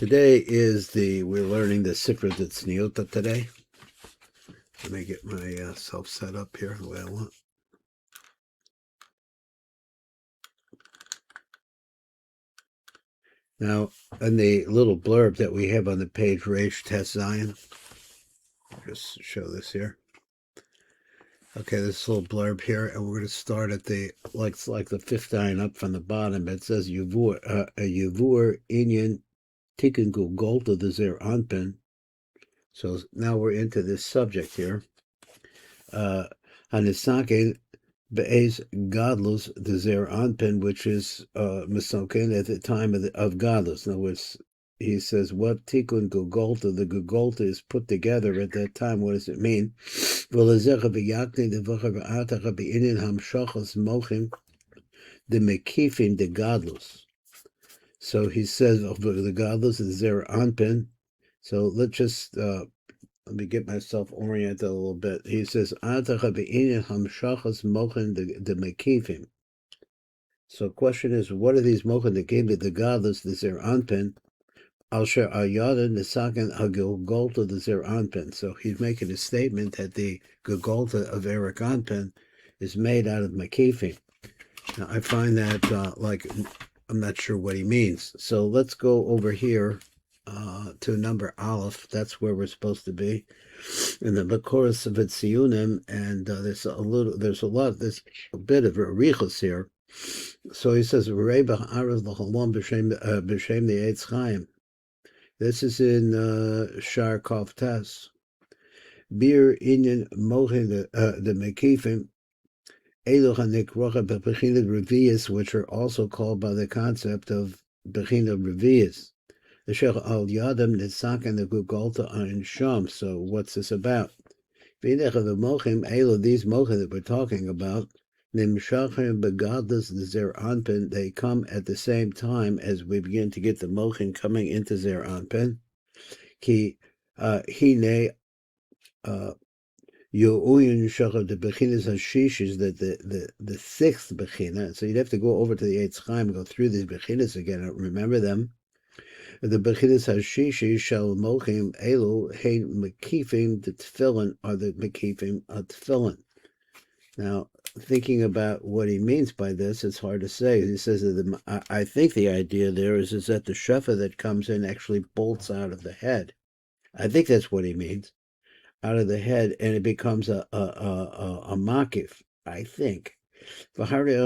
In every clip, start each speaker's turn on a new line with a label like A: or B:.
A: We're learning the SIFRA Tzniota today. Let me get myself set up here the way I want. Now, in the little blurb that we have on the page, Reish Tes Zion, just show this here. Okay, this little blurb here, and we're going to start at the, like the fifth line up from the bottom. It says, Yavur Inyan Tikkun Golta the Zer Anpin. So now we're into this subject here. Hanisake Be'ez Godless the Zer Anpin, which is Misoken at the time of Godless. In other words, he says, what Tikkun Gugolta, the Gugolta is put together at that time. What does it mean? The Mekifim, the Godless. So he says, the Godless is Zer Anpin. So let's just let me get myself oriented a little bit. He says, the Mekifim. So the question is, what are these Mochin that gave the Godless, the Zer Anpin? Alsher Ayada Nisakan Hagolta the Zer Anpin. So he's making a statement that the Gogolta of Eric Anpin is made out of Mekifim. Now I find that I'm not sure what he means. So let's go over here to number Aleph. That's where we're supposed to be in the Makoros of Tziyunim, and there's a bit of a richus here. So he says, Rabbi Araz l'Chalom b'shem the Eitz Chaim. This is in Shar Kov Tes. Bir Inyan Mochin the Mekifim Elu HaNikrocha b'Bechina Revius, which are also called by the concept of Bechina Revius. The Sheikh al Yadam Nisakan the Gugolta Ein Sham. So what's this about? V'idech of the Mochim Elu, these Mochim that we're talking about, Nimshachim Begadless the Zer Anpin, they come at the same time as we begin to get the Mochim coming into Zer Anpin. Ki Hine Yo'uyin Shachar the Bechinas Hashishis, that the sixth Bechina. So you'd have to go over to the Eitz Chaim and go through these Bechinas again and remember them. The Bechinas Hashishi Shal Mochim Elu Hein Mekifim the Tefillin are the Mekifim of Tefillin. Now, thinking about what he means by this, it's hard to say. He says that I think the idea there is that the shefa that comes in actually bolts out of the head. I think that's what he means, out of the head, and it becomes a makif, I think. So the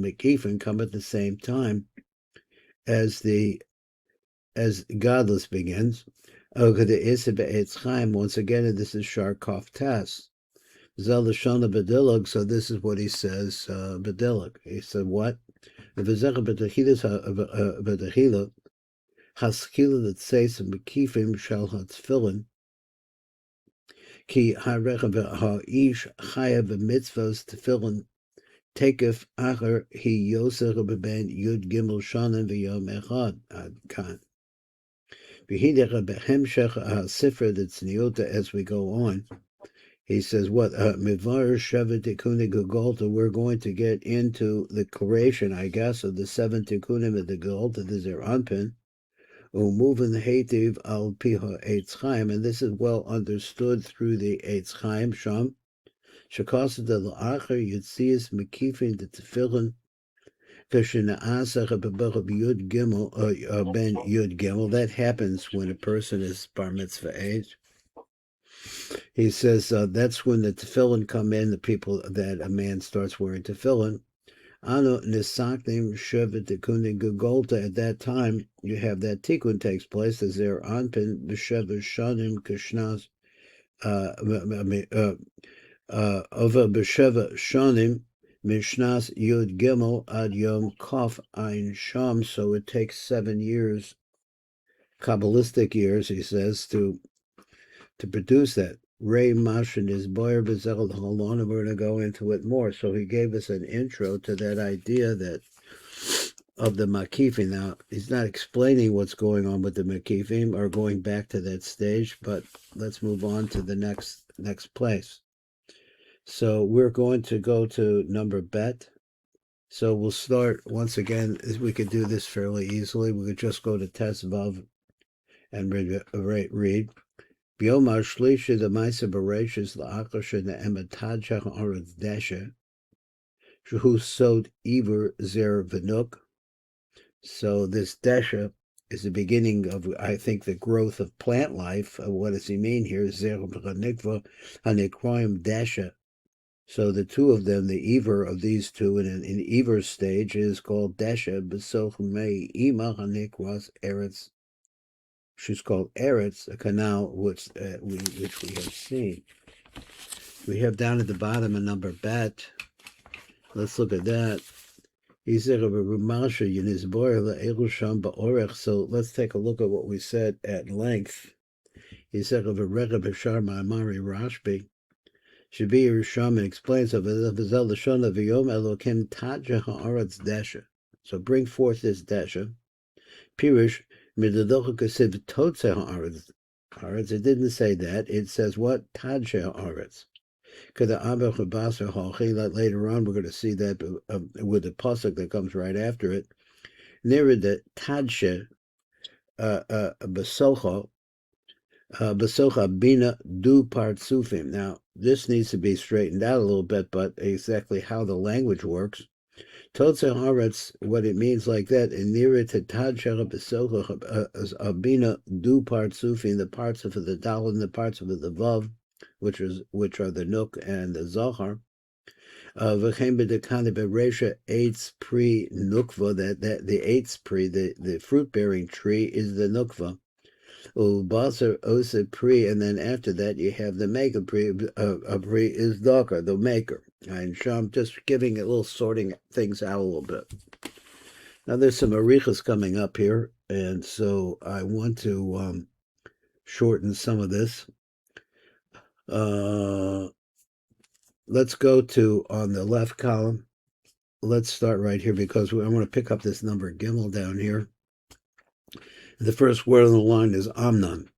A: Mekifim come at the same time as Godless begins. Once again, this is Shar Kov Tes. Zelashana Bedilog, so this is what he says, Bedilog. He said, what? Haskila that says Mekifim shall hatfillin. Ki harecha ha'ish chaya b'mitzvos tefillin takef acher hi yoser b'ben yud gimel shanim v'yom echad ad kan. V'hidecha b'hemshech SIFRA the Tzniota, as we go on. He says, what? Mivar Shevat Tikkunim Gugolta, we're going to get into the creation, I guess, of the 7 Tikkunim of the Gugolta, the Zer Anpin. Moving the Hativ al Piha Eitz Chaim, and this is well understood through the Eitz Chaim Sham. Shakasa de l'Acher Yitzias Mekifin the Tefillin Kashina Asach Yud Gimel Ben Yud Gimel. That happens when a person is bar mitzvah age. He says that's when the tefillin come in, the people that a man starts wearing tefillin. Ano nisaknim shevet tikunim gugolta. At that time, you have that tikkun takes place as there anpin b'sheva shanim kishnas over b'sheva shanim mishnas yud gimel ad yom kof ein sham. So it takes 7 years, Kabbalistic years, he says, to produce that. Ray Mashin is Boyer Bezel Holon, and we're going to go into it more. So he gave us an intro to that idea that of the Makifim. Now, he's not explaining what's going on with the Makifim or going back to that stage, but let's move on to the next place. So we're going to go to number Bet, So we'll start, once again, we could do this fairly easily. We could just go to Tesvav and read. B'yomar shlisha the ma'aser bereishis la'achar she'ne'emet ha'aretz Desheh, shehu sod iver zer v'nuk. So this Desheh is the beginning of, I think, the growth of plant life. What does he mean here? Zer v'nikva ha'nikroim Desheh. So the two of them, the Ever of these two, in Ever's stage, is called Desheh b'soch mei ima hanikras eretz. She's called Eretz, a canal which we have seen. We have down at the bottom a number bet. Let's look at that. So let's take a look at what we said at length. He said of a Rebbe Bashar Ma'amari Rashbi. Shabi Risham explains of Vizel Lashon of Yom Elokim Taja Haaretz Desheh. So bring forth this Desheh. Pirush Midadocha Kasiv Totze Haaretz. It didn't say that. It says what? Taja Haaretz. Later on, we're going to see that with the pasuk that comes right after it. Near the Tadshe Besocha Bina Du Partsufim. Now, this needs to be straightened out a little bit, but exactly how the language works. Totze Haaretz, what it means like that, and near it to Tadshe Besocha Bina Du Partsufim, the parts of the Dal and the parts of the Vav, which are the Nuk and the Zohar. V'chein b'dekane b'reisha eitz pri nukva, that the eitz pri, the fruit-bearing tree, is the nukva. U'baser osa pri, and then after that you have the maker pri. Pri is daka, the maker. And I'm just giving a little sorting things out a little bit. Now there's some arichas coming up here, and so I want to shorten some of this. Let's go to, on the left column, let's start right here because I want to pick up this number Gimel down here. The first word on the line is Amnon.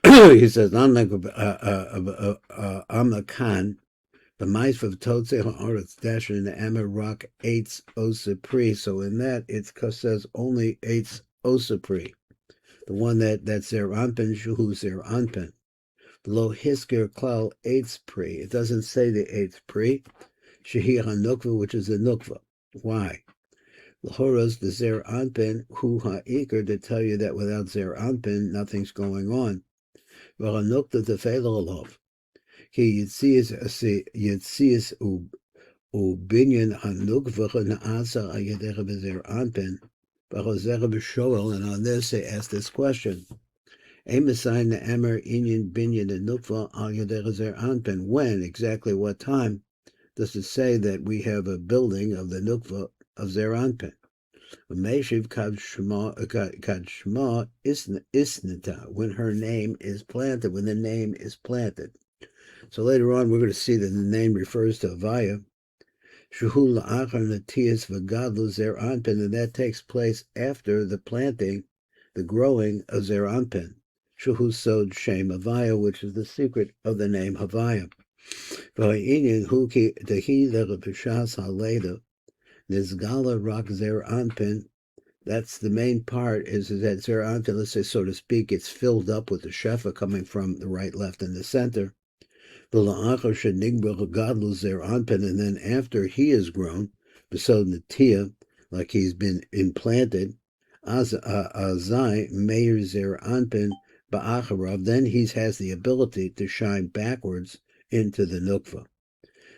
A: He says, Amnon Amnakan, the mice of Totze Haaretz Desheh in the Amar Rock Eitz Osipri. So in that, it says only Eitz Osipri, the one that's Zer Anpen, Shuhu Zer Anpen. Lo hisker klal eitz pri. It doesn't say the eitz pri. Shehi hanukva, which is a nukva. Why? L'horas the zer anpen hu ha'ikr, to tell you that without zer anpen nothing's going on. V'hanukta tefelolov. Ki yitzias ubinyan hanukva na'asa ayadecha b'zer anpen. V'chozecha b'shoel, and on this they ask this question. When, exactly what time, does it say that we have a building of the nukva of Zer Anpin? When her name is planted, when the name is planted. So later on, we're going to see that the name refers to Avaya. And that takes place after the planting, the growing of Zer Anpin. Shuhu Sod Shem Havaya, which is the secret of the name Havaya. Nizgala Rak Zer Anpin. That's the main part, is that Zer Anpin, let's say, so to speak, it's filled up with the Shefa coming from the right, left, and the center. And then after he is grown, besod Natia, like he's been implanted, Azai Meir Zer Anpin Ba'acharav, then he has the ability to shine backwards into the nukva.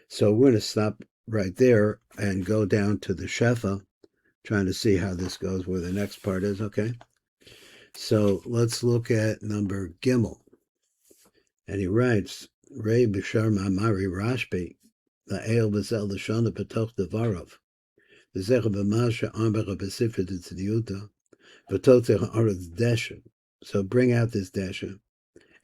A: So we're going to stop right there and go down to the Shefa, trying to see how this goes, where the next part is, okay? So let's look at number Gimel. And he writes, Rei B'shar Ma'amari Rashbi, La'el B'zel L'shana B'toch Devarav, V'zech B'masha Ambera B'sifra D'tzidiyuta, V'totzeh Haaretz Desheh. So bring out this Desheh,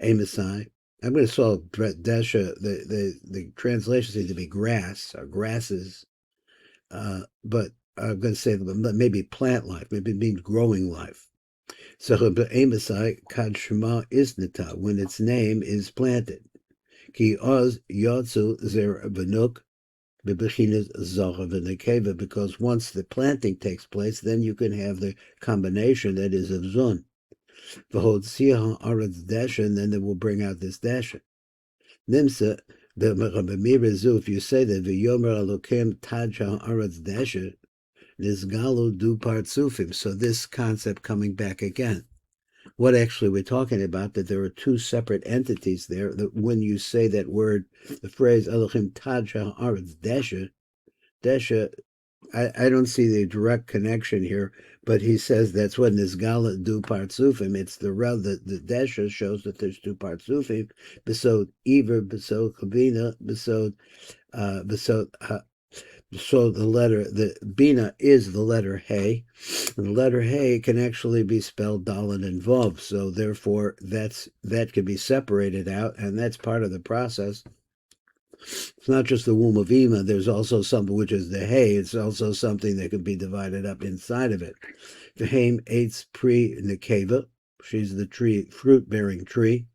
A: Amosai. I'm going to solve Desheh. The translations seem to be grass or grasses, but I'm going to say maybe plant life, maybe it means growing life. So Amosai Kad Shema Isnita, when its name is planted. Ki Oz Yotzu Zer Benuk, Bebechinas Zohar v'Nekeva, because once the planting takes place, then you can have the combination that is of Zun. V'hotzia ha'aretz Desheh, and then it will bring out this Desheh. Nimsa, if you say that v'yomer alokim taj ha'aretz Desheh, nizgalu du partzufim. So this concept coming back again. What actually we're talking about, that there are two separate entities there. That when you say that word, the phrase Elohim Taj Haaretz Desheh, I don't see the direct connection here, but he says that's when Nizgala du Partsufim. It's the Desheh shows that there's two Partsufim. Besod Iver, Besod Chavina, Besod. So the Bina is the letter Hey, and the letter Hey can actually be spelled Dalet and Vav. So therefore, that can be separated out, and that's part of the process. It's not just the womb of Ima. There's also something which is the Hey. It's also something that can be divided up inside of it. The Haim Eitz Pri Nekeva. She's the tree, fruit-bearing tree.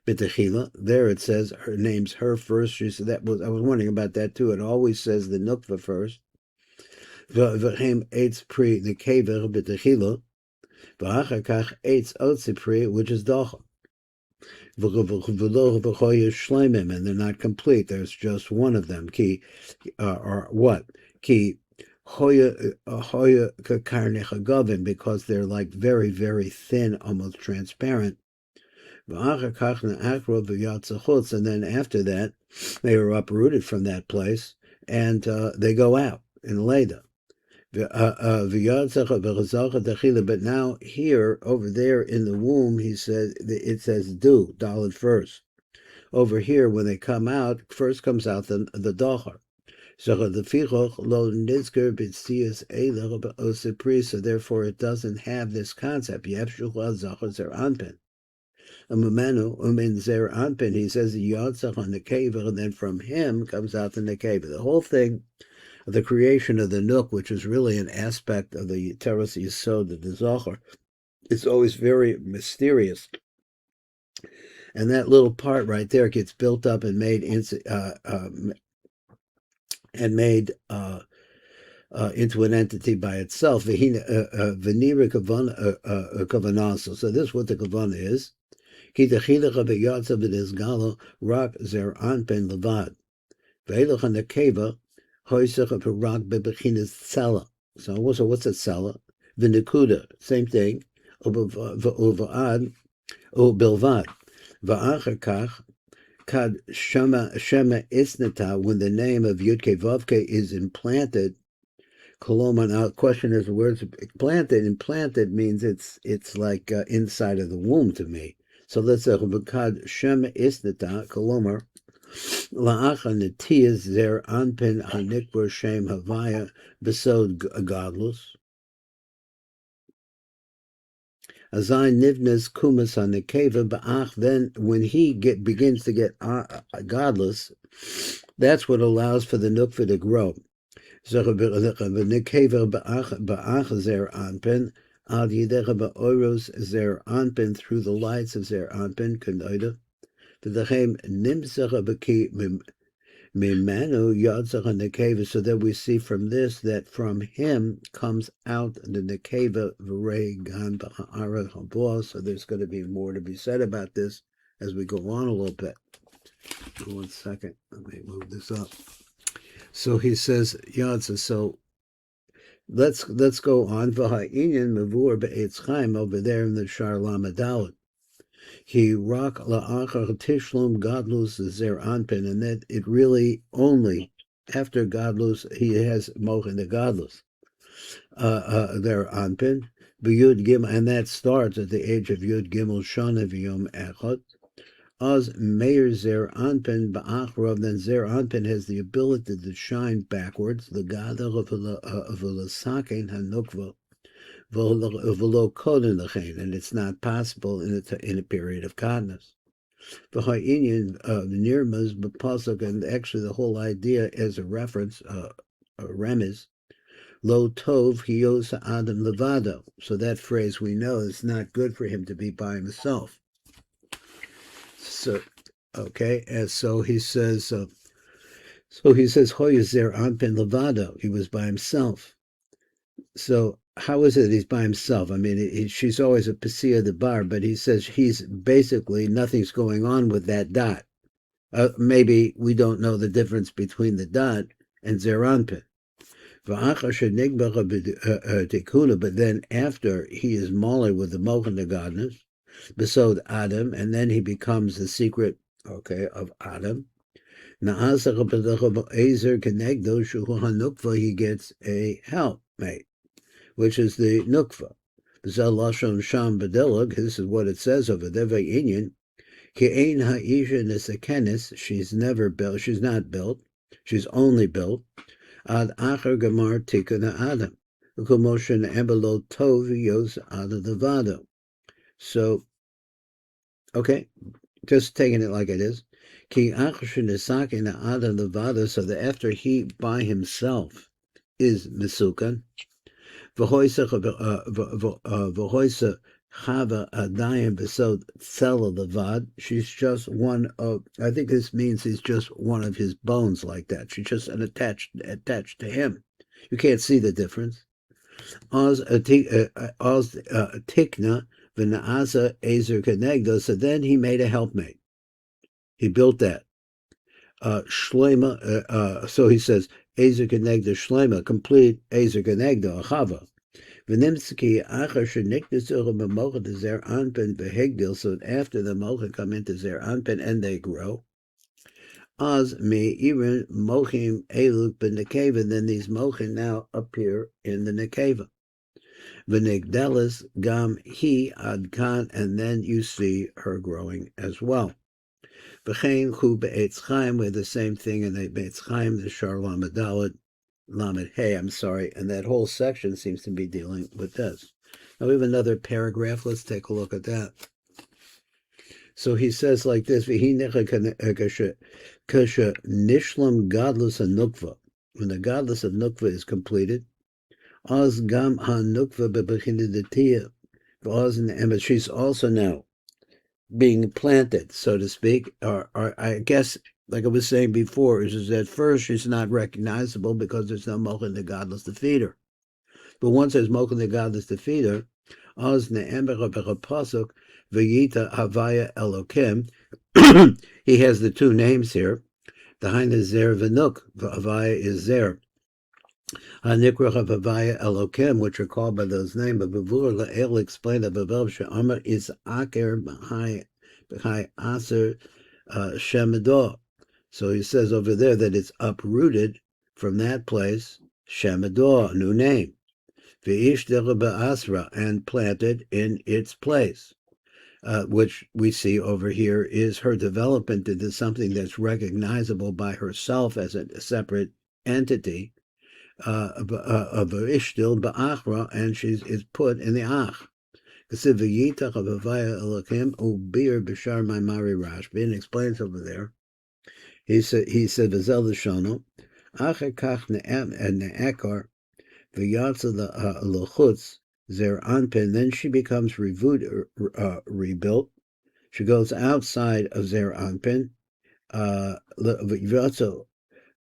A: B'techila. There it says her name's her first. She said I was wondering about that too. It always says the nukva first. V'hem eitz pri nekever b'techila. V'achar kach eitz otzi pri, which is docha. V'lo v'choya shleimim, and they're not complete. There's just one of them. Ki or what? Ki hoya kakar nechagavim, because they're like very, very thin, almost transparent. And then after that, they are uprooted from that place, and they go out in Leda. But now here, over there in the womb, he says it says do, Dalet first. Over here, when they come out, first comes out the Dochar. So therefore it doesn't have this concept. In Zer Anpin, he says the Yotzach on the Nekeva, and then from him comes out the Nekeva. The whole thing, the creation of the Nook, which is really an aspect of the Teres Yisod of the Zohar, it's always very mysterious. And that little part right there gets built up and made into an entity by itself. So this is what the Kavanah is. Ki techilach v'yatzav v'nizgalo rak zer anpen levad. Ve'elach hanekeva hoysach rak bebechinas tzela. So what's a tzela? V'nekuda, same thing. U'va'ad u'bilvad. Va'achar kach kad shema isnata, when the name of Yudke Vavke is implanted. Koloma. Now, the question is, where's planted? Implanted means it's like inside of the womb to me. So let's say V'kad Shema Isnata Kolomar La'acha Netiyas Zer Anpin Hanikbar Shem Havaya Besod Godlus Azayin Nivnas Kumas Hanekeva Ba'ach. Then when he begins to get godless, that's what allows for the nukva to grow. So Nekeva Ba'ach Zer Anpin Ad Yidecha Ba'oros Zer Anpin, through the lights of Zer Anpin Kanoida. V'dachem Nimsacha B'ki Mimanu Yadzacha Nekeva. So that we see from this that from him comes out the Nekeva V'rei Gan B'ha'ara Ha'boah. So there's going to be more to be said about this as we go on a little bit. 1 second, let me move this up. So he says Yadza. So let's go on. V'ha'inyan Mavur Be'etz Chaim, over there in the Shar Lamadalot. He rak la'achar tishlum godlus zer anpin, and that it really only after godlus he has mochin the godlus there anpin b'yud gimel, and that starts at the age of yud gimel shana v'yom echad. As meir zer anpin ba'achrav, then zer anpin has the ability to shine backwards. The gadol of v'lasakein hanukva. And it's not possible in a period of kindness. The nirmas b'pasuk, and actually the whole idea as a reference, a remiz, lo tov hiyosa adam levado. So that phrase we know is not good for him to be by himself. So, okay, and so he says, So he says, Hoy zer anpin levado. He was by himself. So how is it he's by himself? I mean, she's always a Pesia the bar, but he says he's basically nothing's going on with that dot. Maybe we don't know the difference between the dot and Zeranpin. But then after he is molly with the Mochen the godness, besod Adam, and then he becomes the secret, of Adam. He gets a helpmate, which is the nukva. This is what it says over there. She's never built. She's not built. She's only built. Ad acher gemar tikkun Adam. Ukomoshen embelo tov yos ad levado. So, okay, just taking it like it is. Ki acher shenesakin ad levado. So that after he by himself is mesukan. V'hoisa chava adayim besod tzela levad. She's just one of. I think this means he's just one of his bones, like that. She's just attached to him. You can't see the difference. Oz tikna v'na'asa ezer kenegdo. So then he made a helpmate. He built that. Shlema. So he says ezer kenegdo shlema, complete ezer kenegdo a chava. V'nimtzki acher sheniknesuch b'mocha to zer anpen behegdil. So after the mocha come into zer anpen and they grow. Az me even mochim eluk b'nekeva. Then these mochim now appear in the nekeva. V'nigdelis gam he adkan, and then you see her growing as well. V'chein hu be'etz chaim, with the same thing in the be'etz chaim, the shar lamed hey, I'm sorry, and that whole section seems to be dealing with this. Now we have another paragraph. Let's take a look at that. So he says like this: nishlam godless hanukva. When the godless of nukva is completed, oz gam hanukva bebechinidatiya, but she's also now being planted, so to speak, or I guess, like I was saying before, is at first she's not recognizable because there's no mochen the godless to feed her. But once there's mochen the godless to feed her, oz ne'emer pasuk v'yita havaya elokim. He has the two names here. The hind is zer v'nuk, havaya is zer. Hanikra havaya elokim, which are called by those names. But bevur la'el explained that bevel she'amar is aker b'chai aser shemedah. So he says over there that it's uprooted from that place, shemedah, new name. V'ish ba'asra, and planted in its place. Which we see over here is her development into something that's recognizable by herself as a separate entity, of Ishtil ba'achra, and she is put in the ach. And explains over there. He said V'zel l'shono acher kach ne'ekar v'yatza l'chutz zer anpin. Then she becomes rebuilt. She goes outside of zer anpin. V'yatza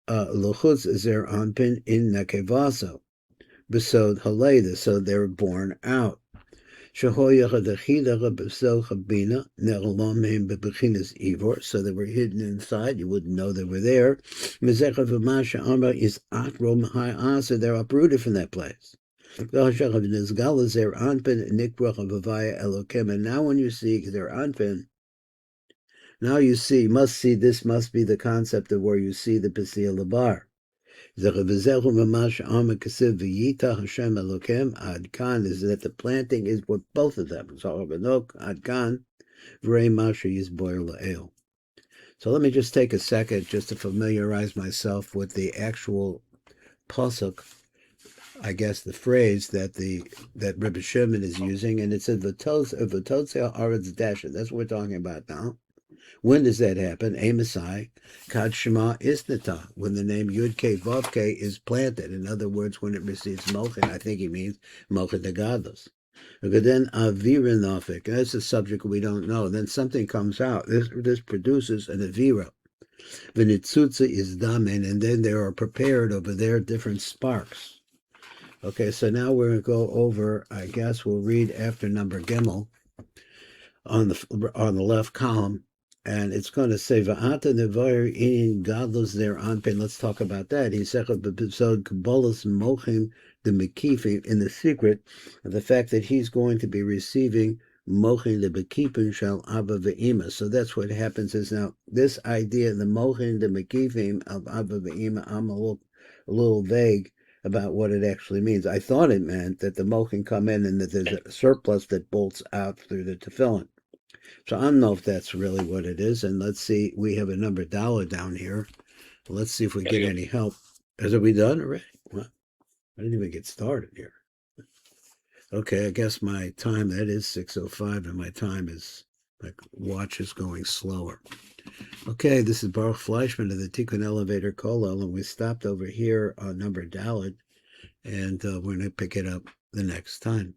A: l'chutz zer anpin in nekevaso besod haleda. So they're born out. So they were hidden inside. You wouldn't know they were there. So they're uprooted from that place. And now when you see their anpin, now you see, this must be the concept of where you see the Pesia Labar. Is that the planting is what both of them. So let me just take a second just to familiarize myself with the actual pasuk, I guess the phrase that Rabbi Shimon is using, and it said V'totzeh haaretz Desheh. That's what we're talking about now. When does that happen? Amosai, Kad Shema Isnata, when the name Yud Kei Vav Kei is planted. In other words, when it receives Mochin, I think he means Mochin the godless. But then Avira Nafik, that's a subject we don't know. Then something comes out. This produces an Avira. V'nitzutza is damen, and then there are prepared over there different sparks. Okay, so now we're going to go over, I guess we'll read after number Gimel on the left column, and it's going to say Va'ata nevar in godless there anpin. Let's talk about that. He said episode Kabbalah's mochim the mekifim, in the secret of the fact that he's going to be receiving mochim the mekifim shall abba ve'ima. So that's what happens is now this idea the mochim the mekifim of abba ve'ima. I'm a little vague about what it actually means. I thought it meant that the mochim come in and that there's a surplus that bolts out through the tefillin. So I don't know if that's really what it is. And let's see, we have a number dollar down here. Let's see if we get any help. Is it we done already? Well, I didn't even get started here. Okay, I guess my time, that is 6:05, and my time is, my watch is going slower. Okay, this is Baruch Fleischman of the Tikkun Elevator Kollel, and we stopped over here on number Dalet, and we're going to pick it up the next time.